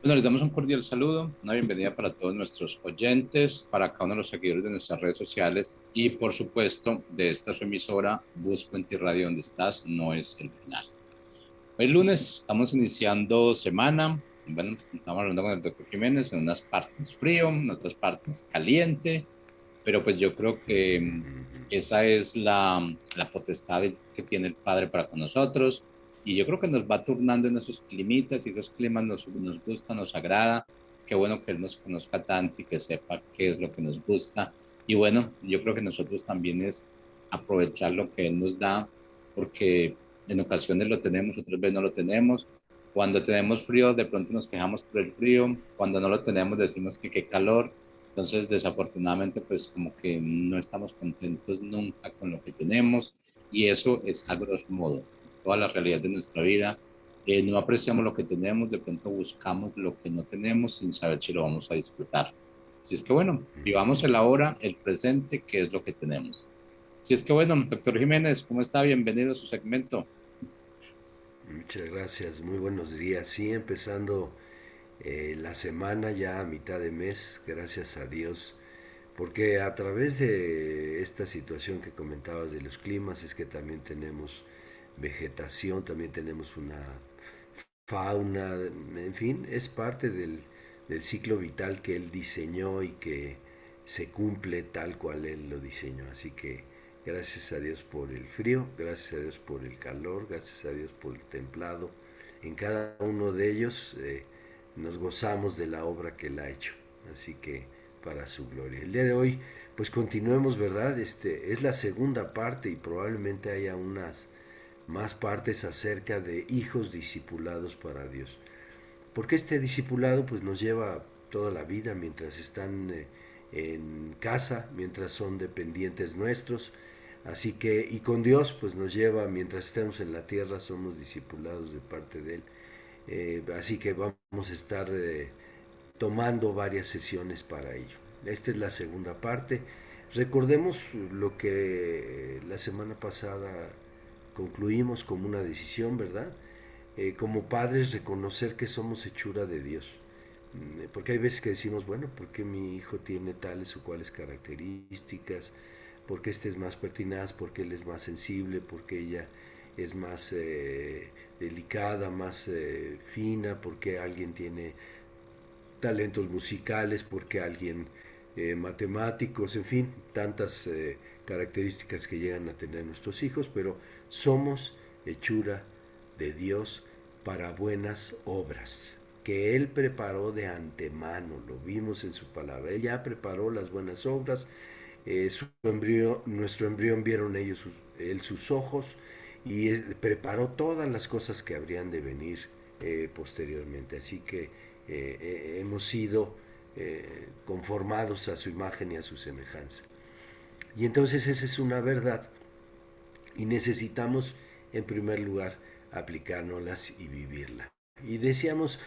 Bueno, les damos un cordial saludo, una bienvenida para todos nuestros oyentes, para cada uno de los seguidores de nuestras redes sociales y, por supuesto, de esta su emisora, Busco en ti Radio, donde estás, no es el final. Hoy lunes estamos iniciando semana. Bueno, estamos hablando con el doctor Jiménez en unas partes frío, en otras partes caliente, pero pues yo creo que esa es la potestad que tiene el Padre para con nosotros y yo creo que nos va turnando en esos climitas y esos climas nos gusta, nos agrada. Qué bueno que Él nos conozca tanto y que sepa qué es lo que nos gusta. Y bueno, yo creo que nosotros también es aprovechar lo que Él nos da, porque en ocasiones lo tenemos, otras veces no lo tenemos. Cuando tenemos frío, de pronto nos quejamos por el frío. Cuando no lo tenemos, decimos que qué calor. Entonces, desafortunadamente, pues como que no estamos contentos nunca con lo que tenemos y eso es a grosso modo toda la realidad de nuestra vida. No apreciamos lo que tenemos, de pronto buscamos lo que no tenemos sin saber si lo vamos a disfrutar. Si es que bueno, vivamos el ahora, el presente, que es lo que tenemos. Si es que bueno, doctor Jiménez, ¿cómo está? Bienvenido a su segmento. Muchas gracias, muy buenos días. Sí, empezando la semana ya a mitad de mes, gracias a Dios, porque a través de esta situación que comentabas de los climas es que también tenemos vegetación, también tenemos una fauna, en fin, es parte del ciclo vital que Él diseñó y que se cumple tal cual Él lo diseñó. Así que gracias a Dios por el frío, gracias a Dios por el calor, gracias a Dios por el templado. En cada uno de ellos nos gozamos de la obra que Él ha hecho. Así que para su gloria. El día de hoy, pues continuemos, ¿verdad? Es la segunda parte y probablemente haya unas más partes acerca de hijos discipulados para Dios. Porque este discipulado pues nos lleva toda la vida mientras están en casa, mientras son dependientes nuestros. Así que, y con Dios pues nos lleva mientras estemos en la tierra, somos discipulados de parte de Él. Así que vamos a estar tomando varias sesiones para ello. Esta es la segunda parte. Recordemos lo que la semana pasada concluimos como una decisión, ¿verdad? Como padres reconocer que somos hechura de Dios. Porque hay veces que decimos, bueno, ¿por qué mi hijo tiene tales o cuales características? ¿Por qué este es más pertinaz? ¿Por qué él es más sensible? ¿Por qué ella es más delicada, más fina? ¿Por qué alguien tiene talentos musicales? ¿Por qué alguien matemáticos? En fin, tantas características que llegan a tener nuestros hijos, pero somos hechura de Dios para buenas obras que Él preparó de antemano, lo vimos en su palabra. Él ya preparó las buenas obras, nuestro embrión vieron ellos, Él sus ojos, y preparó todas las cosas que habrían de venir posteriormente. Así que hemos sido conformados a su imagen y a su semejanza. Y entonces esa es una verdad y necesitamos en primer lugar aplicárnoslas y vivirla. Y decíamos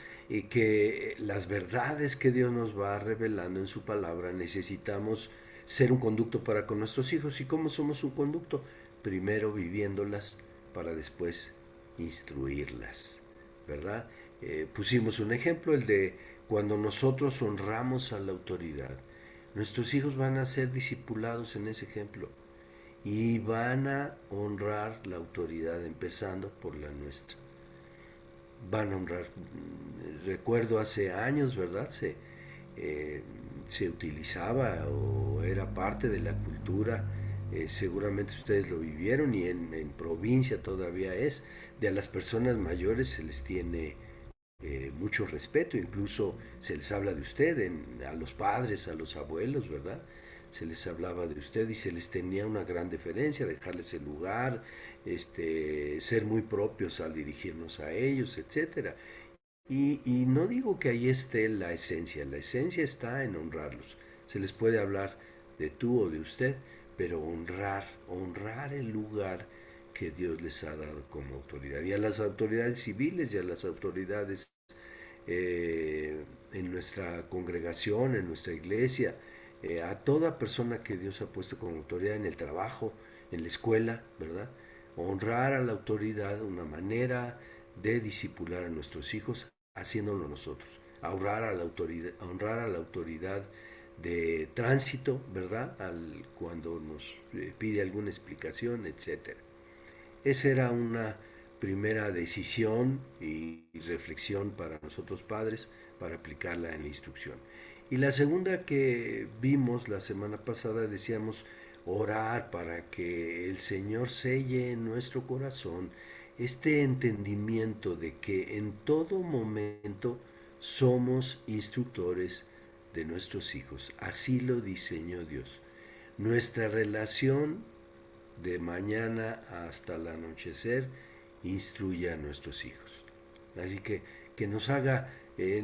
que las verdades que Dios nos va revelando en su palabra necesitamos ser un conducto para con nuestros hijos. ¿Y cómo somos un conducto? Primero viviéndolas para después instruirlas, ¿verdad? Pusimos un ejemplo, el de cuando nosotros honramos a la autoridad. Nuestros hijos van a ser discipulados en ese ejemplo y van a honrar la autoridad empezando por la nuestra. Van a honrar, recuerdo hace años, ¿verdad? Eh, se utilizaba o era parte de la cultura, seguramente ustedes lo vivieron y en provincia todavía es, de a las personas mayores se les tiene mucho respeto, incluso se les habla de usted, a los padres, a los abuelos, ¿verdad? Se les hablaba de usted y se les tenía una gran deferencia, dejarles el lugar, ser muy propios al dirigirnos a ellos, etcétera. Y no digo que ahí esté la esencia está en honrarlos. Se les puede hablar de tú o de usted, pero honrar el lugar que Dios les ha dado como autoridad. Y a las autoridades civiles y a las autoridades en nuestra congregación, en nuestra iglesia, a toda persona que Dios ha puesto como autoridad en el trabajo, en la escuela, ¿verdad? Honrar a la autoridad, una manera de disipular a nuestros hijos, haciéndolo nosotros, honrar a la autoridad de tránsito, ¿verdad? Cuando nos pide alguna explicación, etcétera. Esa era una primera decisión y reflexión para nosotros padres para aplicarla en la instrucción. Y la segunda que vimos la semana pasada, decíamos orar para que el Señor selle en nuestro corazón este entendimiento de que en todo momento somos instructores de nuestros hijos. Así lo diseñó Dios. Nuestra relación de mañana hasta el anochecer instruye a nuestros hijos. Así que nos haga,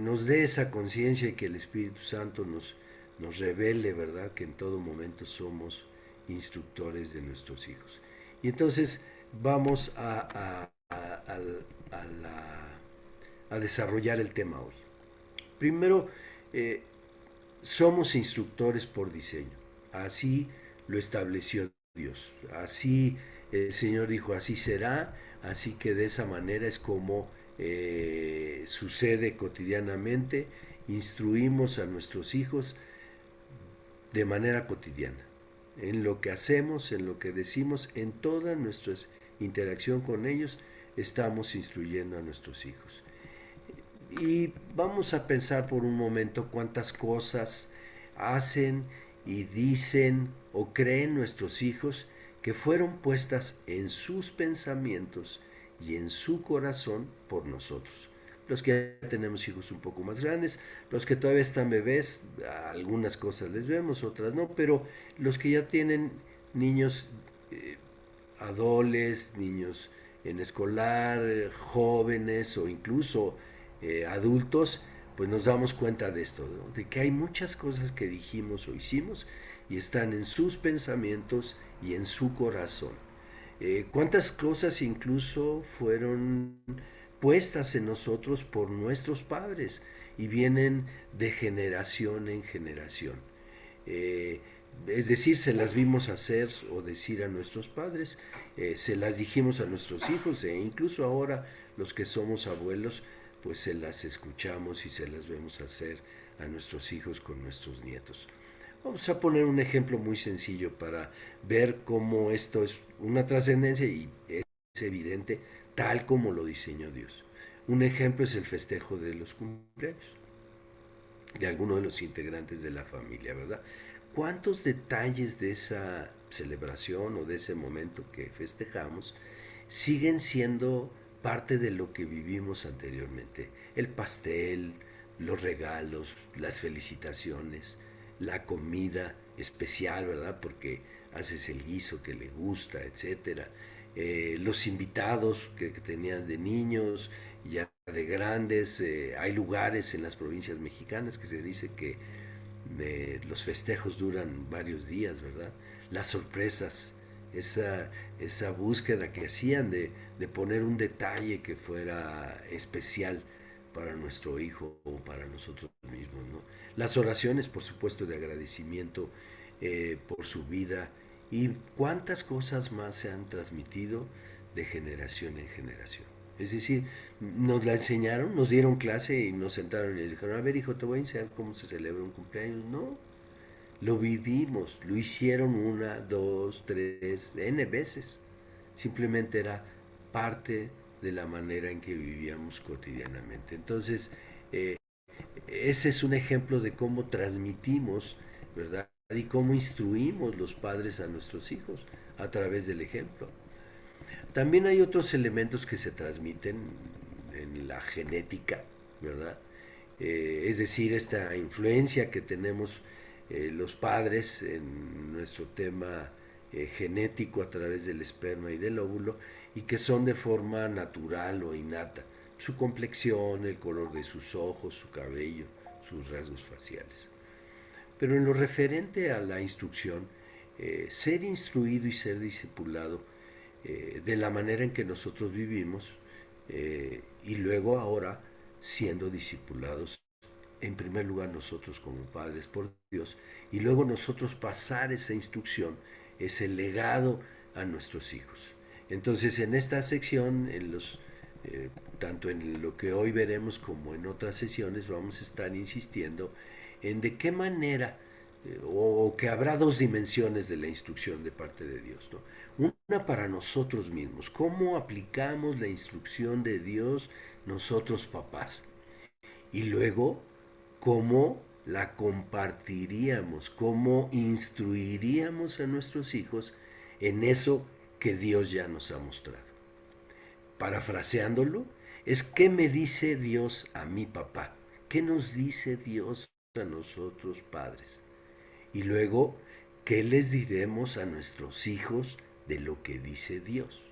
nos dé esa conciencia y que el Espíritu Santo nos revele, ¿verdad?, que en todo momento somos instructores de nuestros hijos. Y entonces vamos a desarrollar el tema hoy. Primero, somos instructores por diseño. Así lo estableció Dios. Así el Señor dijo, así será. Así que de esa manera es como sucede cotidianamente. Instruimos a nuestros hijos de manera cotidiana. En lo que hacemos, en lo que decimos, en toda nuestra interacción con ellos, estamos instruyendo a nuestros hijos. Y vamos a pensar por un momento cuántas cosas hacen y dicen o creen nuestros hijos que fueron puestas en sus pensamientos y en su corazón por nosotros. Los que ya tenemos hijos un poco más grandes, los que todavía están bebés, algunas cosas les vemos, otras no, pero los que ya tienen niños adoles, niños en escolar, jóvenes o incluso adultos, pues nos damos cuenta de esto, ¿no? De que hay muchas cosas que dijimos o hicimos y están en sus pensamientos y en su corazón. ¿Cuántas cosas incluso fueron puestas en nosotros por nuestros padres y vienen de generación en generación? Es decir, se las vimos hacer o decir a nuestros padres, se las dijimos a nuestros hijos e incluso ahora los que somos abuelos, pues se las escuchamos y se las vemos hacer a nuestros hijos con nuestros nietos. Vamos a poner un ejemplo muy sencillo para ver cómo esto es una trascendencia y es evidente tal como lo diseñó Dios. Un ejemplo es el festejo de los cumpleaños de alguno de los integrantes de la familia, ¿verdad? ¿Cuántos detalles de esa celebración o de ese momento que festejamos siguen siendo parte de lo que vivimos anteriormente? El pastel, los regalos, las felicitaciones, la comida especial, ¿verdad? Porque haces el guiso que le gusta, etcétera. Los invitados que tenían de niños, ya de grandes. Hay lugares en las provincias mexicanas que se dice que los festejos duran varios días, ¿verdad? Las sorpresas, esa búsqueda que hacían de poner un detalle que fuera especial para nuestro hijo o para nosotros mismos, ¿no? Las oraciones, por supuesto, de agradecimiento por su vida y cuántas cosas más se han transmitido de generación en generación. Es decir, nos la enseñaron, nos dieron clase y nos sentaron y dijeron, a ver hijo, te voy a enseñar cómo se celebra un cumpleaños. No, lo vivimos, lo hicieron una, dos, tres, n veces. Simplemente era parte de la manera en que vivíamos cotidianamente. Entonces, ese es un ejemplo de cómo transmitimos, ¿verdad? Y cómo instruimos los padres a nuestros hijos a través del ejemplo. También hay otros elementos que se transmiten en la genética, ¿verdad? Es decir, esta influencia que tenemos los padres en nuestro tema genético a través del esperma y del óvulo y que son de forma natural o innata. Su complexión, el color de sus ojos, su cabello, sus rasgos faciales. Pero en lo referente a la instrucción, ser instruido y ser discipulado de la manera en que nosotros vivimos y luego ahora siendo discipulados en primer lugar nosotros como padres por Dios y luego nosotros pasar esa instrucción, ese legado a nuestros hijos. Entonces en esta sección, en los tanto en lo que hoy veremos como en otras sesiones vamos a estar insistiendo en de qué manera, o que habrá dos dimensiones de la instrucción de parte de Dios, ¿no? Una para nosotros mismos, cómo aplicamos la instrucción de Dios nosotros papás, y luego cómo la compartiríamos, cómo instruiríamos a nuestros hijos en eso que Dios ya nos ha mostrado. Parafraseándolo, es qué me dice Dios a mi papá, qué nos dice Dios a nosotros padres. Y luego, ¿qué les diremos a nuestros hijos de lo que dice Dios?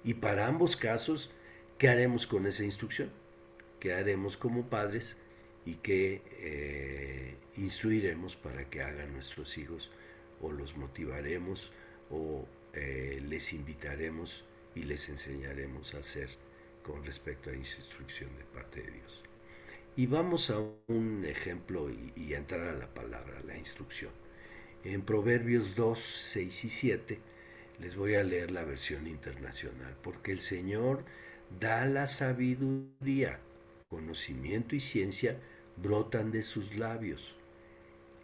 Y para ambos casos, ¿qué haremos con esa instrucción? ¿Qué haremos como padres y qué instruiremos para que hagan nuestros hijos, o los motivaremos, o les invitaremos y les enseñaremos a hacer con respecto a esa instrucción de parte de Dios? Y vamos a un ejemplo y a entrar a la palabra, la instrucción. En Proverbios 2, 6 y 7 les voy a leer la versión internacional. Porque el Señor da la sabiduría, conocimiento y ciencia brotan de sus labios.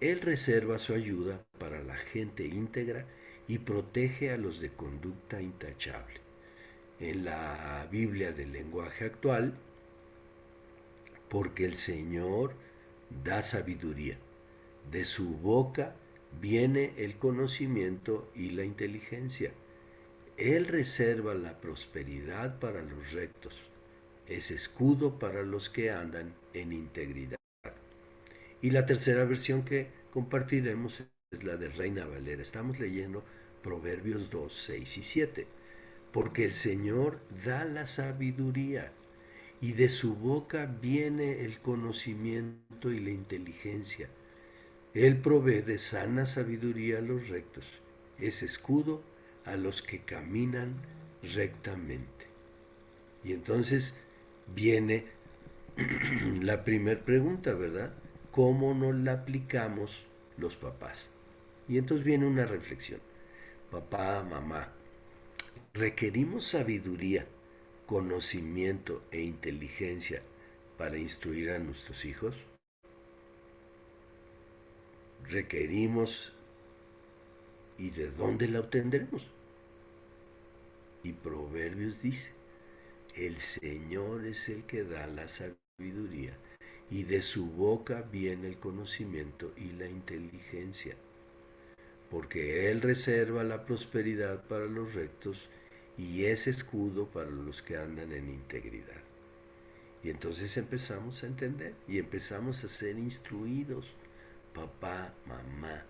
Él reserva su ayuda para la gente íntegra y protege a los de conducta intachable. En la Biblia del lenguaje actual, porque el Señor da sabiduría, de su boca viene el conocimiento y la inteligencia. Él reserva la prosperidad para los rectos, es escudo para los que andan en integridad. Y la tercera versión que compartiremos es la de Reina Valera. Estamos leyendo Proverbios 2, 6 y 7. Porque el Señor da la sabiduría y de su boca viene el conocimiento y la inteligencia. Él provee de sana sabiduría a los rectos, es escudo a los que caminan rectamente. Y entonces viene la primera pregunta, ¿verdad? ¿Cómo nos la aplicamos los papás? Y entonces viene una reflexión. Papá, mamá, ¿requerimos sabiduría, conocimiento e inteligencia para instruir a nuestros hijos? ¿Requerimos y de dónde la obtendremos? Y Proverbios dice, el Señor es el que da la sabiduría y de su boca viene el conocimiento y la inteligencia, porque Él reserva la prosperidad para los rectos y es escudo para los que andan en integridad. Y entonces empezamos a entender y empezamos a ser instruidos. Papá, mamá,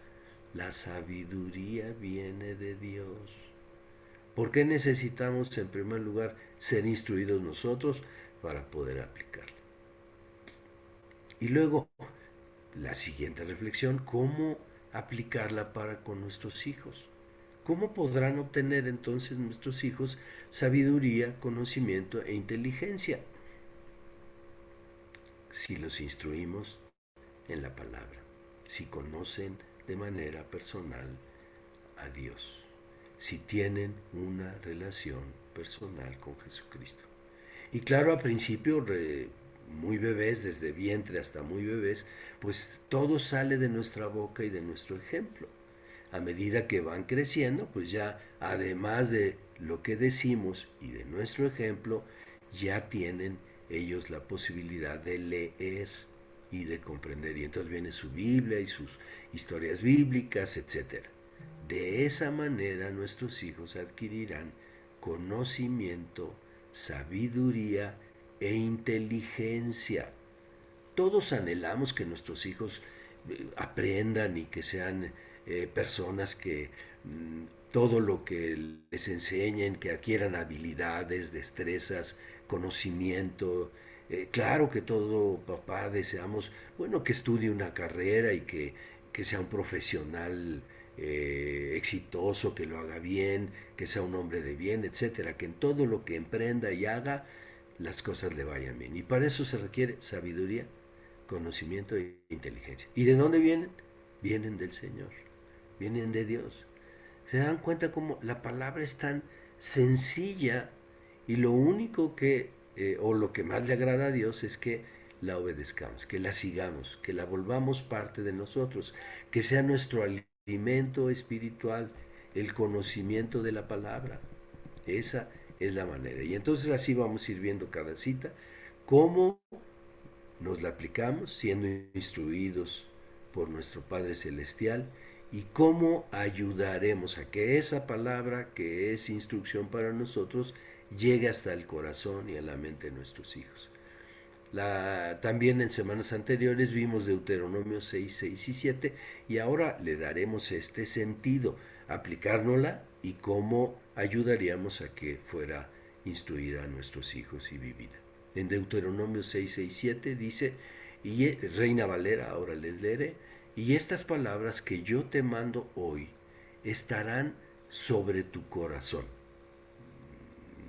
la sabiduría viene de Dios. ¿Por qué necesitamos en primer lugar ser instruidos nosotros para poder aplicarla? Y luego, la siguiente reflexión, ¿cómo aplicarla para con nuestros hijos? ¿Cómo podrán obtener entonces nuestros hijos sabiduría, conocimiento e inteligencia? Si los instruimos en la palabra, si conocen de manera personal a Dios, si tienen una relación personal con Jesucristo. Y claro, a principio, muy bebés, desde vientre hasta muy bebés, pues todo sale de nuestra boca y de nuestro ejemplo. A medida que van creciendo, pues ya además de lo que decimos y de nuestro ejemplo, ya tienen ellos la posibilidad de leer y de comprender. Y entonces viene su Biblia y sus historias bíblicas, etc. De esa manera nuestros hijos adquirirán conocimiento, sabiduría e inteligencia. Todos anhelamos que nuestros hijos aprendan y que sean personas que todo lo que les enseñen, que adquieran habilidades, destrezas, conocimiento. Claro que todo papá deseamos, bueno, que estudie una carrera y que sea un profesional exitoso, que lo haga bien, que sea un hombre de bien, etcétera, que en todo lo que emprenda y haga las cosas le vayan bien. Y para eso se requiere sabiduría, conocimiento e inteligencia. ¿Y de dónde vienen? Vienen del Señor, vienen de Dios. ¿Se dan cuenta cómo la palabra es tan sencilla y lo único que o lo que más le agrada a Dios es que la obedezcamos, que la sigamos, que la volvamos parte de nosotros, que sea nuestro alimento espiritual, el conocimiento de la palabra. Esa es la manera. Y entonces así vamos a ir viendo cada cita, cómo nos la aplicamos siendo instruidos por nuestro Padre Celestial y cómo ayudaremos a que esa palabra que es instrucción para nosotros llegue hasta el corazón y a la mente de nuestros hijos. También en semanas anteriores vimos Deuteronomio 6, 6 y 7 y ahora le daremos este sentido, aplicárnosla y cómo ayudaríamos a que fuera instruida a nuestros hijos y vivida. En Deuteronomio 6, 6, 7 dice, y Reina Valera, ahora les leeré, y estas palabras que yo te mando hoy estarán sobre tu corazón.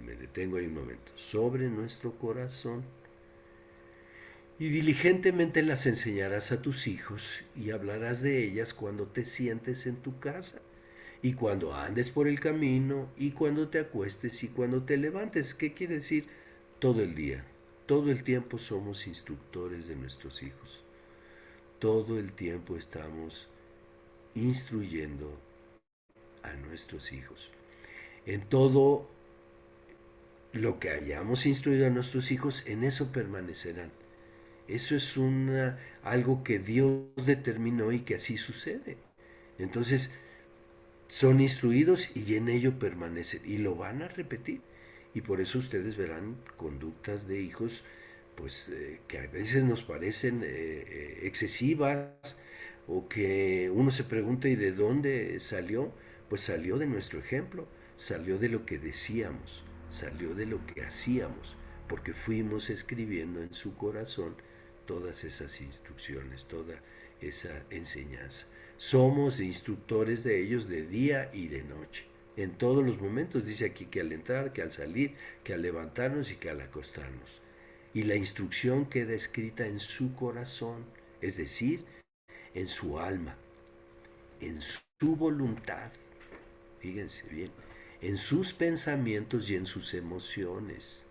Me detengo ahí un momento. Sobre nuestro corazón. Y diligentemente las enseñarás a tus hijos y hablarás de ellas cuando te sientes en tu casa y cuando andes por el camino y cuando te acuestes y cuando te levantes. ¿Qué quiere decir? Todo el día. Todo el tiempo somos instructores de nuestros hijos. Todo el tiempo estamos instruyendo a nuestros hijos. En todo lo que hayamos instruido a nuestros hijos, en eso permanecerán. Eso es algo que Dios determinó y que así sucede. Entonces, son instruidos y en ello permanecen y lo van a repetir. Y por eso ustedes verán conductas de hijos pues que a veces nos parecen excesivas o que uno se pregunta ¿y de dónde salió? Pues salió de nuestro ejemplo, salió de lo que decíamos, salió de lo que hacíamos, porque fuimos escribiendo en su corazón todas esas instrucciones, toda esa enseñanza. Somos instructores de ellos de día y de noche. En todos los momentos dice aquí que al entrar, que al salir, que al levantarnos y que al acostarnos. Y la instrucción queda escrita en su corazón, es decir, en su alma, en su voluntad, fíjense bien, en sus pensamientos y en sus emociones.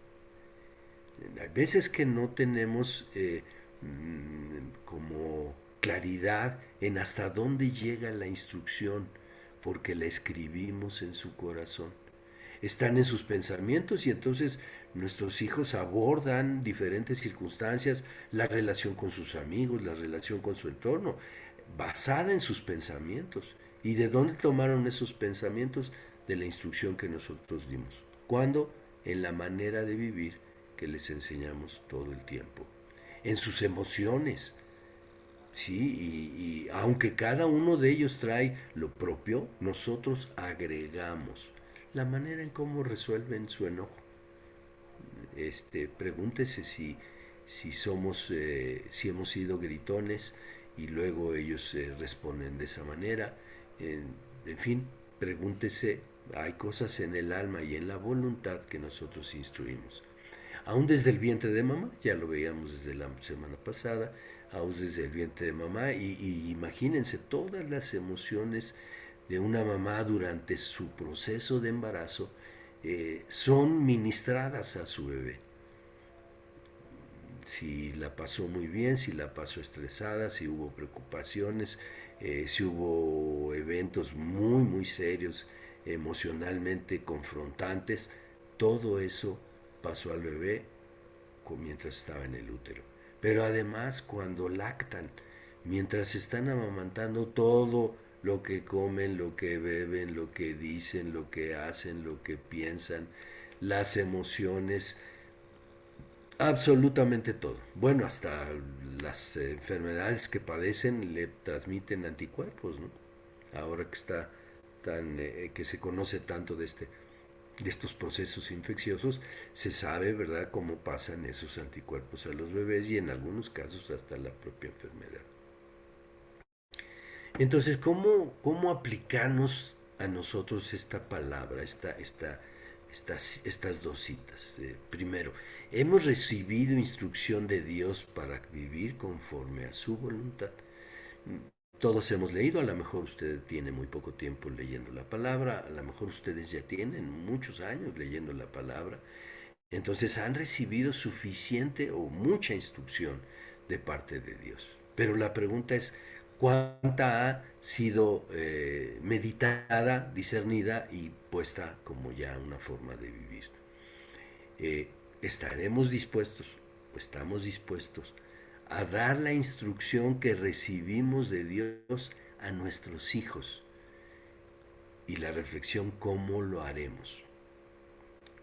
Hay veces que no tenemos como claridad en hasta dónde llega la instrucción, porque la escribimos en su corazón. Están en sus pensamientos y entonces nuestros hijos abordan diferentes circunstancias, la relación con sus amigos, la relación con su entorno, basada en sus pensamientos. ¿Y de dónde tomaron esos pensamientos? De la instrucción que nosotros dimos. ¿Cuándo? En la manera de vivir que les enseñamos todo el tiempo. En sus emociones, ¿sí? Y aunque cada uno de ellos trae lo propio, nosotros agregamos la manera en cómo resuelven su enojo. Pregúntese si hemos sido gritones y luego ellos responden de esa manera. En fin, pregúntese, hay cosas en el alma y en la voluntad que nosotros instruimos. Aún desde el vientre de mamá, ya lo veíamos desde la semana pasada, aún desde el vientre de mamá, y imagínense todas las emociones de una mamá durante su proceso de embarazo son ministradas a su bebé. Si la pasó muy bien, si la pasó estresada, si hubo preocupaciones, si hubo eventos muy, muy serios, emocionalmente confrontantes, todo eso pasó al bebé mientras estaba en el útero. Pero además cuando lactan, mientras están amamantando, todo lo que comen, lo que beben, lo que dicen, lo que hacen, lo que piensan, las emociones, absolutamente todo. Bueno, hasta las enfermedades que padecen le transmiten anticuerpos, ¿no? Ahora que está que se conoce tanto de estos procesos infecciosos, se sabe, ¿verdad?, cómo pasan esos anticuerpos a los bebés y en algunos casos hasta la propia enfermedad. Entonces, ¿cómo aplicarnos a nosotros esta palabra, estas dos citas? Primero, hemos recibido instrucción de Dios para vivir conforme a su voluntad. Todos hemos leído, a lo mejor usted tiene muy poco tiempo leyendo la palabra, a lo mejor ustedes ya tienen muchos años leyendo la palabra, Entonces han recibido suficiente o mucha instrucción de parte de Dios. Pero la pregunta es, ¿cuánta ha sido meditada, discernida y puesta como ya una forma de vivir? ¿Estaremos dispuestos o estamos dispuestos a dar la instrucción que recibimos de Dios a nuestros hijos? Y la reflexión, ¿cómo lo haremos?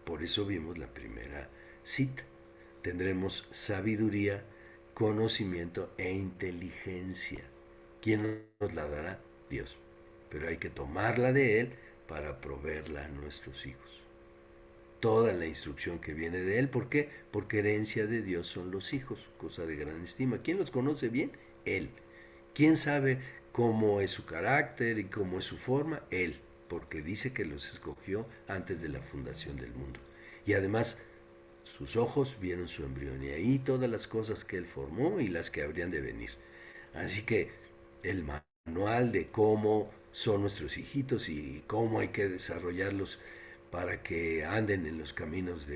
Por eso vimos la primera cita. Tendremos sabiduría, conocimiento e inteligencia. ¿Quién nos la dará? Dios. Pero hay que tomarla de Él para proveerla a nuestros hijos. Toda la instrucción que viene de Él. ¿Por qué? Porque herencia de Dios son los hijos, cosa de gran estima. ¿Quién los conoce bien? Él. ¿Quién sabe cómo es su carácter y cómo es su forma? Él, porque dice que los escogió antes de la fundación del mundo. Y además, sus ojos vieron su embrión y ahí todas las cosas que Él formó y las que habrían de venir. Así que el manual de cómo son nuestros hijitos y cómo hay que desarrollarlos para que anden en los caminos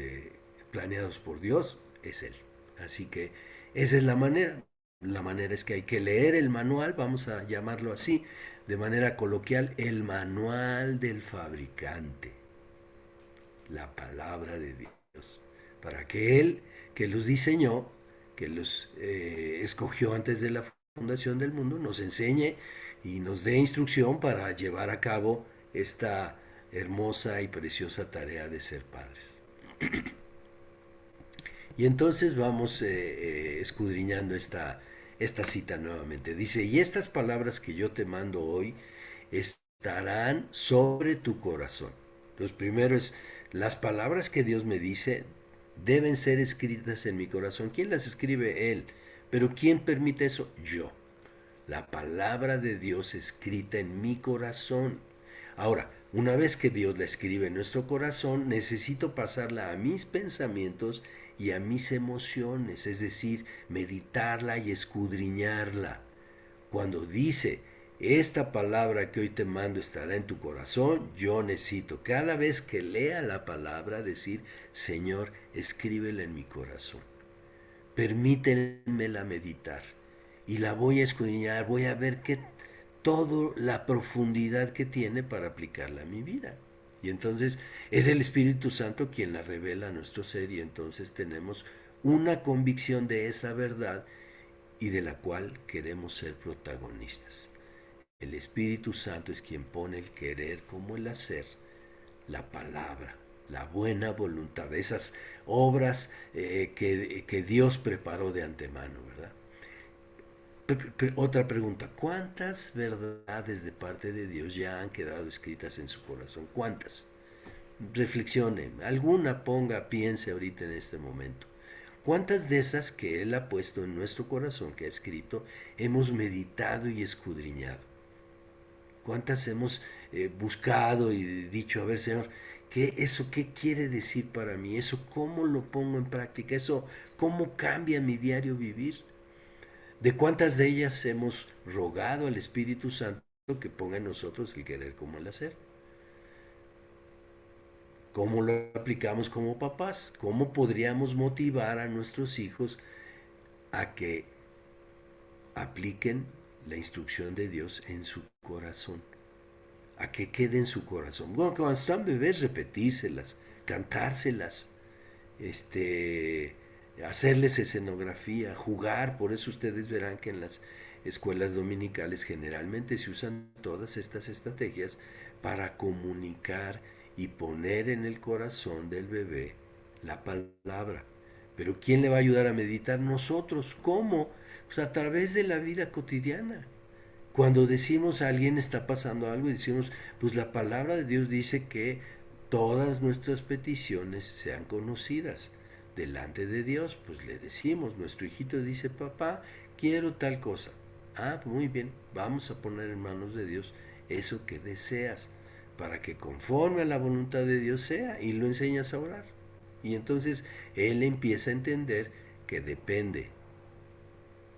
planeados por Dios es Él. Así que esa es la manera. La manera es que hay que leer el manual, vamos a llamarlo así, de manera coloquial, el manual del fabricante, la palabra de Dios, para que Él, que los diseñó, que los escogió antes de la fundación del mundo, nos enseñe y nos dé instrucción para llevar a cabo esta hermosa y preciosa tarea de ser padres. Y entonces vamos escudriñando esta cita nuevamente. Dice, y estas palabras que yo te mando hoy estarán sobre tu corazón. Entonces, primero es, las palabras que Dios me dice deben ser escritas en mi corazón. ¿Quién las escribe? Él. Pero ¿quién permite eso? Yo. La palabra de Dios escrita en mi corazón. Ahora, una vez que Dios la escribe en nuestro corazón, necesito pasarla a mis pensamientos y a mis emociones, es decir, meditarla y escudriñarla. Cuando dice, esta palabra que hoy te mando estará en tu corazón, yo necesito cada vez que lea la palabra decir, Señor, escríbela en mi corazón. Permítemela meditar y la voy a escudriñar, voy a ver qué toda la profundidad que tiene para aplicarla a mi vida. Y entonces es el Espíritu Santo quien la revela a nuestro ser y entonces tenemos una convicción de esa verdad y de la cual queremos ser protagonistas. El Espíritu Santo es quien pone el querer como el hacer, la palabra, la buena voluntad, esas obras que Dios preparó de antemano, ¿verdad? Otra pregunta, ¿cuántas verdades de parte de Dios ya han quedado escritas en su corazón? ¿Cuántas? Reflexione, alguna ponga, piense ahorita en este momento. ¿Cuántas de esas que Él ha puesto en nuestro corazón, que ha escrito, hemos meditado y escudriñado? ¿Cuántas hemos buscado y dicho, a ver, Señor, ¿qué quiere decir para mí? ¿Eso cómo lo pongo en práctica? ¿Eso cómo cambia mi diario vivir? ¿De cuántas de ellas hemos rogado al Espíritu Santo que ponga en nosotros el querer como el hacer? ¿Cómo lo aplicamos como papás? ¿Cómo podríamos motivar a nuestros hijos a que apliquen la instrucción de Dios en su corazón? A que quede en su corazón. Bueno, cuando están bebés, repetírselas, cantárselas, hacerles escenografía, jugar. Por eso ustedes verán que en las escuelas dominicales generalmente se usan todas estas estrategias para comunicar y poner en el corazón del bebé la palabra. Pero ¿quién le va a ayudar a meditar? Nosotros. ¿Cómo? Pues a través de la vida cotidiana. Cuando decimos a alguien está pasando algo y decimos, pues la palabra de Dios dice que todas nuestras peticiones sean conocidas delante de Dios, pues le decimos, nuestro hijito dice, papá, quiero tal cosa. Ah, muy bien, vamos a poner en manos de Dios eso que deseas, para que conforme a la voluntad de Dios sea, y lo enseñas a orar. Y entonces él empieza a entender que depende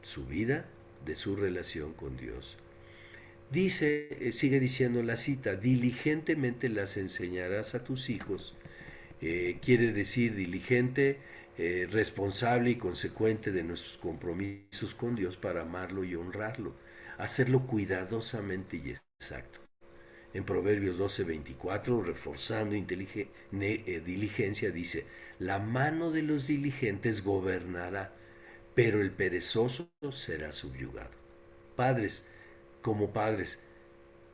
su vida de su relación con Dios. Dice, sigue diciendo la cita, diligentemente las enseñarás a tus hijos Quiere decir diligente, responsable y consecuente de nuestros compromisos con Dios para amarlo y honrarlo, hacerlo cuidadosamente y exacto. En Proverbios 12:24, reforzando diligencia, dice, la mano de los diligentes gobernará, pero el perezoso será subyugado. Padres, como padres,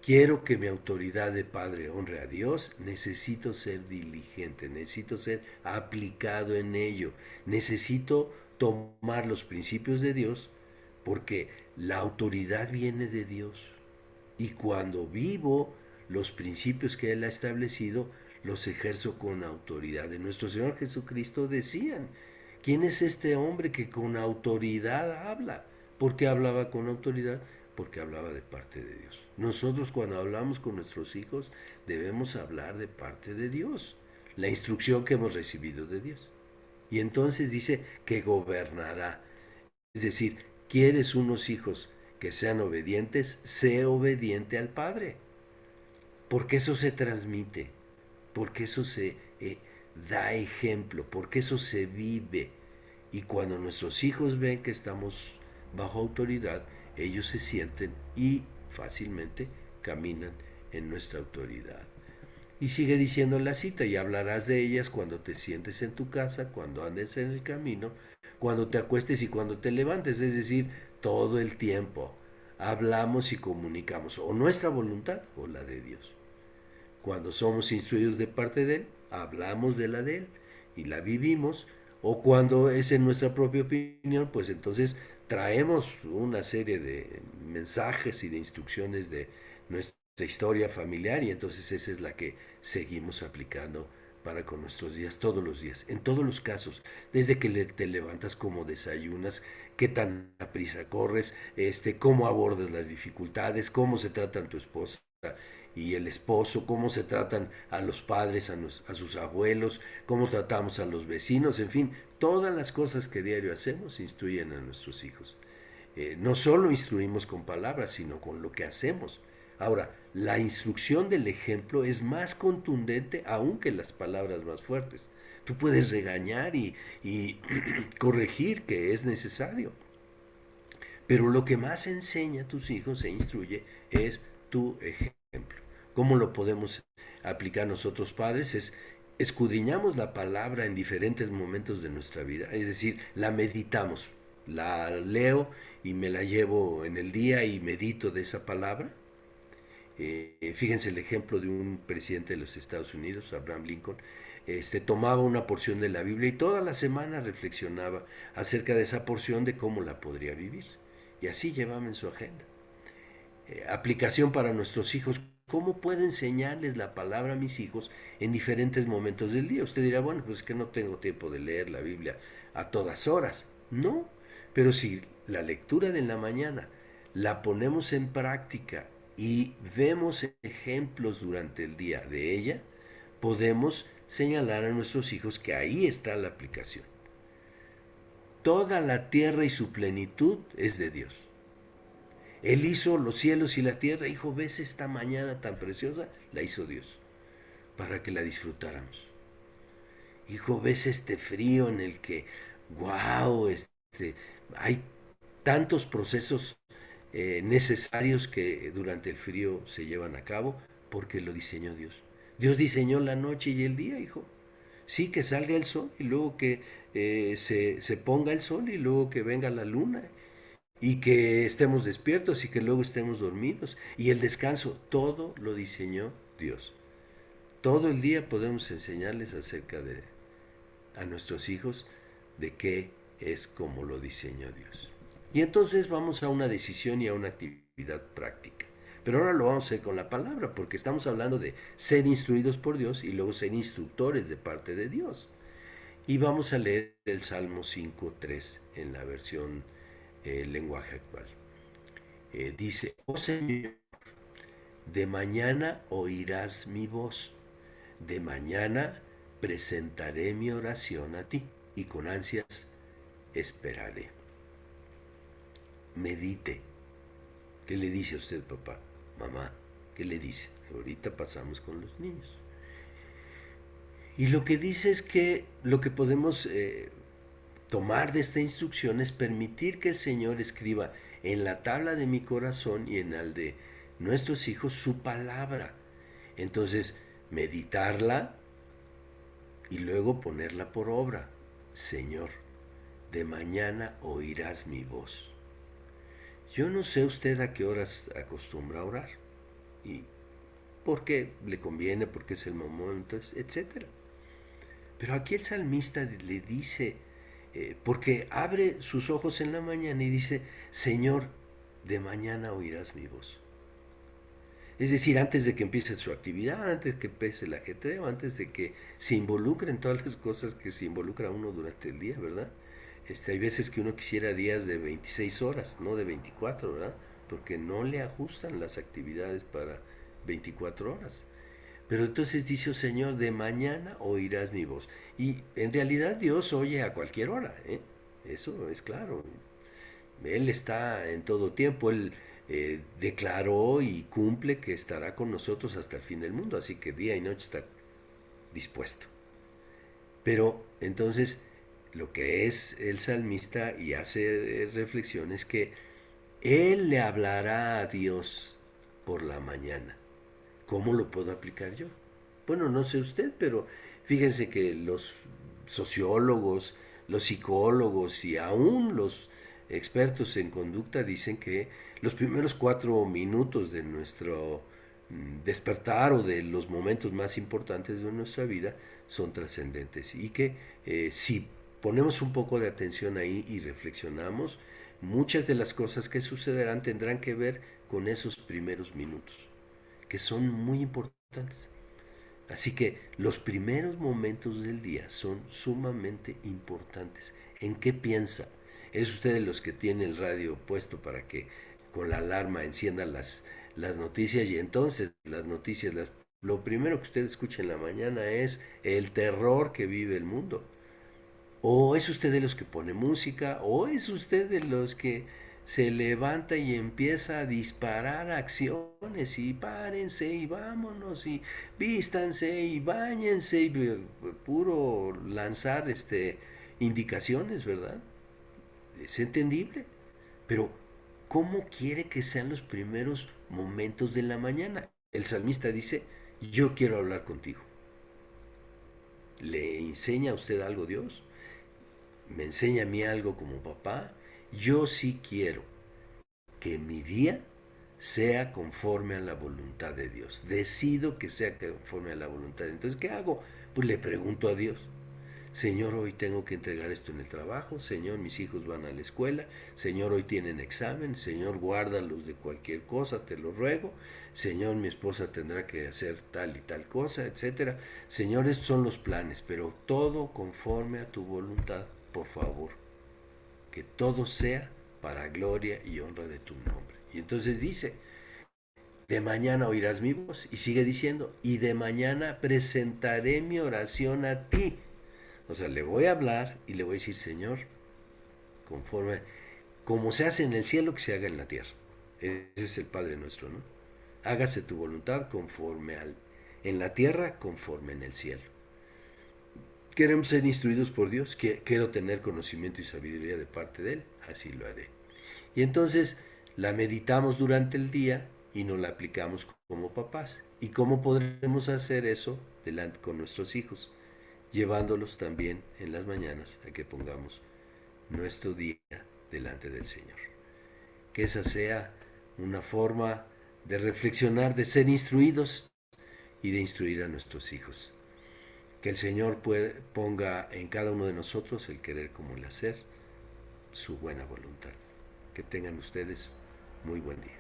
quiero que mi autoridad de padre honre a Dios, necesito ser diligente, necesito ser aplicado en ello, necesito tomar los principios de Dios, porque la autoridad viene de Dios. Y cuando vivo los principios que Él ha establecido, los ejerzo con autoridad. De nuestro Señor Jesucristo decían, ¿quién es este hombre que con autoridad habla? ¿Por qué hablaba con autoridad? Porque hablaba de parte de Dios. Nosotros cuando hablamos con nuestros hijos debemos hablar de parte de Dios, la instrucción que hemos recibido de Dios. Y entonces dice que gobernará. Es decir, ¿quieres unos hijos que sean obedientes? Sé obediente al Padre. Porque eso se transmite, porque eso se da ejemplo, porque eso se vive. Y cuando nuestros hijos ven que estamos bajo autoridad, ellos se sienten y fácilmente caminan en nuestra autoridad. Y sigue diciendo la cita, y hablarás de ellas cuando te sientes en tu casa, cuando andes en el camino, cuando te acuestes y cuando te levantes, es decir, todo el tiempo. Hablamos y comunicamos o nuestra voluntad o la de Dios. Cuando somos instruidos de parte de Él, hablamos de la de Él y la vivimos, o cuando es en nuestra propia opinión, pues entonces traemos una serie de mensajes y de instrucciones de nuestra historia familiar y entonces esa es la que seguimos aplicando para con nuestros días, todos los días, en todos los casos, desde que te levantas, cómo desayunas, qué tan a prisa corres, cómo abordas las dificultades, cómo se tratan tu esposa y el esposo, cómo se tratan a los padres, a sus abuelos, cómo tratamos a los vecinos, en fin, todas las cosas que diario hacemos instruyen a nuestros hijos. No solo instruimos con palabras, sino con lo que hacemos. Ahora, la instrucción del ejemplo es más contundente aún que las palabras más fuertes. Tú puedes regañar y corregir que es necesario, pero lo que más enseña a tus hijos e instruye es tu ejemplo. ¿Cómo lo podemos aplicar nosotros padres? Es escudriñamos la palabra en diferentes momentos de nuestra vida, es decir, la meditamos, la leo y me la llevo en el día y medito de esa palabra. Fíjense el ejemplo de un presidente de los Estados Unidos, Abraham Lincoln, tomaba una porción de la Biblia y toda la semana reflexionaba acerca de esa porción de cómo la podría vivir. Y así llevaba en su agenda. Aplicación para nuestros hijos. ¿Cómo puedo enseñarles la palabra a mis hijos en diferentes momentos del día? Usted dirá, bueno, pues es que no tengo tiempo de leer la Biblia a todas horas. No, pero si la lectura de la mañana la ponemos en práctica y vemos ejemplos durante el día de ella, podemos señalar a nuestros hijos que ahí está la aplicación. Toda la tierra y su plenitud es de Dios. Él hizo los cielos y la tierra. Hijo, ¿ves esta mañana tan preciosa? La hizo Dios, para que la disfrutáramos. Hijo, ¿ves este frío en el que, wow, hay tantos procesos necesarios que durante el frío se llevan a cabo? Porque lo diseñó Dios. Dios diseñó la noche y el día, hijo. Sí, que salga el sol y luego que se ponga el sol y luego que venga la luna y que estemos despiertos y que luego estemos dormidos. Y el descanso, todo lo diseñó Dios. Todo el día podemos enseñarles acerca de a nuestros hijos de qué es como lo diseñó Dios. Y entonces vamos a una decisión y a una actividad práctica. Pero ahora lo vamos a hacer con la palabra, porque estamos hablando de ser instruidos por Dios y luego ser instructores de parte de Dios. Y vamos a leer el Salmo 5.3 en la versión lenguaje actual. Dice, oh Señor, de mañana oirás mi voz, de mañana presentaré mi oración a ti y con ansias esperaré. Medite. ¿Qué le dice a usted, papá? Mamá, ¿qué le dice? Ahorita pasamos con los niños. Y lo que dice es que lo que podemos tomar de esta instrucción es permitir que el Señor escriba en la tabla de mi corazón y en el de nuestros hijos su palabra. Entonces, meditarla y luego ponerla por obra. Señor, de mañana oirás mi voz. Yo no sé usted a qué horas acostumbra a orar y por qué le conviene, porque es el momento, etcétera. Pero aquí el salmista le dice, porque abre sus ojos en la mañana y dice, Señor, de mañana oirás mi voz. Es decir, antes de que empiece su actividad, antes de que empiece el ajetreo, antes de que se involucre en todas las cosas que se involucra uno durante el día, ¿verdad? Hay veces que uno quisiera días de 26 horas, no de 24, ¿verdad? Porque no le ajustan las actividades para 24 horas. Pero entonces dice, oh Señor, de mañana oirás mi voz. Y en realidad Dios oye a cualquier hora, ¿eh? Eso es claro. Él está en todo tiempo. Él declaró y cumple que estará con nosotros hasta el fin del mundo. Así que día y noche está dispuesto. Pero entonces lo que es el salmista y hace reflexión es que él le hablará a Dios por la mañana. ¿Cómo lo puedo aplicar yo? Bueno, no sé usted, pero fíjense que los sociólogos, los psicólogos y aún los expertos en conducta dicen que los primeros 4 minutos de nuestro despertar o de los momentos más importantes de nuestra vida son trascendentes y que si ponemos un poco de atención ahí y reflexionamos, muchas de las cosas que sucederán tendrán que ver con esos primeros minutos, que son muy importantes. Así que los primeros momentos del día son sumamente importantes. ¿En qué piensa? ¿Es usted de los que tiene el radio puesto para que con la alarma encienda las noticias y entonces las noticias, lo primero que usted escucha en la mañana es el terror que vive el mundo? ¿O es usted de los que pone música? ¿O es usted de los que se levanta y empieza a disparar acciones y párense y vámonos y vístanse y báñense y puro lanzar indicaciones, ¿verdad? Es entendible, pero ¿cómo quiere que sean los primeros momentos de la mañana? El salmista dice, yo quiero hablar contigo. ¿Le enseña a usted algo Dios? ¿Me enseña a mí algo como papá? Yo sí quiero que mi día sea conforme a la voluntad de Dios. Decido que sea conforme a la voluntad de Dios. Entonces, ¿qué hago? Pues le pregunto a Dios. Señor, hoy tengo que entregar esto en el trabajo. Señor, mis hijos van a la escuela. Señor, hoy tienen examen. Señor, guárdalos de cualquier cosa, te lo ruego. Señor, mi esposa tendrá que hacer tal y tal cosa, etcétera. Señor, estos son los planes, pero todo conforme a tu voluntad, por favor. Que todo sea para gloria y honra de tu nombre. Y entonces dice, de mañana oirás mi voz. Y sigue diciendo, y de mañana presentaré mi oración a ti. O sea, le voy a hablar y le voy a decir, Señor, conforme, como se hace en el cielo, que se haga en la tierra. Ese es el Padre nuestro, ¿no? Hágase tu voluntad conforme en la tierra, conforme en el cielo. Queremos ser instruidos por Dios, quiero tener conocimiento y sabiduría de parte de Él, así lo haré. Y entonces la meditamos durante el día y nos la aplicamos como papás. ¿Y cómo podremos hacer eso delante con nuestros hijos? Llevándolos también en las mañanas a que pongamos nuestro día delante del Señor. Que esa sea una forma de reflexionar, de ser instruidos y de instruir a nuestros hijos. Que el Señor ponga en cada uno de nosotros el querer como el hacer, su buena voluntad. Que tengan ustedes muy buen día.